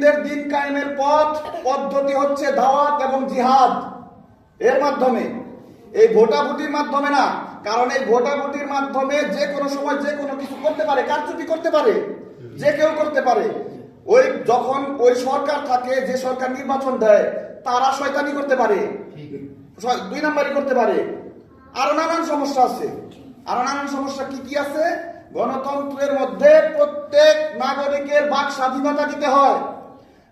মুসলিমদের দিন কায়েমের পদ্ধতি হচ্ছে দাওয়াত এবং জিহাদ এর মাধ্যমে, এই ভোটাভুটির মাধ্যমে না। কারণ এই ভোটাভুটির মাধ্যমে যে কোনো সময় যে কোনো কিছু করতে পারে, কারচুপি করতে পারে, যে কেউ করতে পারে। যখন ওই সরকার থাকে, যে সরকার নির্বাচন দেয়, তারা শয়তানি করতে পারে, 2 নাম্বারি করতে পারে। আরো নানান সমস্যা আছে। আরো নানান সমস্যা কি কি আছে? গণতন্ত্রের মধ্যে প্রত্যেক নাগরিকের বাক স্বাধীনতা দিতে হয়।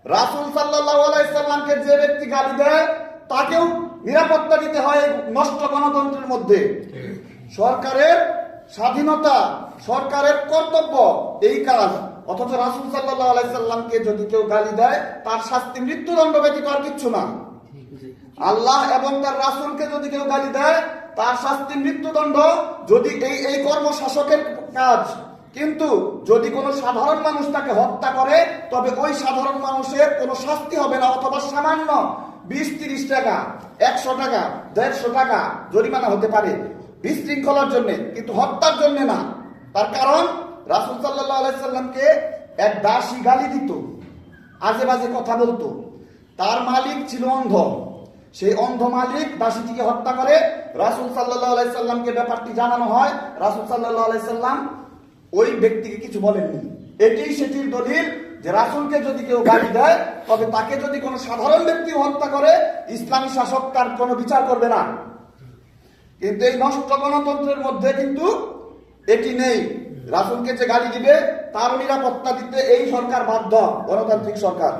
রাসূল সাল্লাল্লাহু আলাইহি সাল্লামকে যে ব্যক্তি গালি দেয় তাকেও নিরাপত্তা দিতে হয় নষ্ট গণতন্ত্রের মধ্যে। সরকারের স্বাধীনতা, সরকারের কর্তব্য এই কাজ। অথচ রাসূল সাল্লাল্লাহু আলাইহি সাল্লামকে যদি কেউ গালি দেয় তার শাস্তি মৃত্যুদণ্ড ব্যতীত আর কিচ্ছু না। আল্লাহ এবং তার রাসূলকে যদি কেউ গালি দেয় তার শাস্তি মৃত্যুদণ্ড, যদি এই কর্ম শাসকের কাজ। কিন্তু যদি কোনো সাধারণ মানুষ তাকে হত্যা করে তবে ওই সাধারণ মানুষের কোনো শাস্তি হবে না, অথবা সামান্য 20-30 টাকা, 100 টাকা, 150 টাকা জরিমানা হতে পারে বিশৃঙ্খলার জন্য, কিন্তু হত্যার জন্য না। তার কারণ রাসূল সাল্লাল্লাহু আলাইহি সাল্লামকে এক দাসী গালি দিত, আজে বাজে কথা বলতো। তার মালিক ছিল অন্ধ, সেই অন্ধ মালিক দাসীটিকে হত্যা করে। রাসূল সাল্লাল্লাহু আলাইহি সাল্লামকে ব্যাপারটি জানানো হয়। রাসূল সাল্লাল্লাহু আলাইহি সাল্লাম ওই ব্যক্তিকে কিছু বলেননি। এটি সেটির দলিল যে রাসূলকে যদি কেউ গালি দেয় তবে তাকে যদি কোনো সাধারণ ব্যক্তি হত্যা করে ইসলামী শাসক তার কোনো বিচার করবে না। কিন্তু এই নষ্ট গণতন্ত্রের মধ্যে কিন্তু এটি নেই। রাসূলকে যে গালি দিবে তার নিরাপত্তা দিতে এই সরকার বাধ্য, গণতান্ত্রিক সরকার।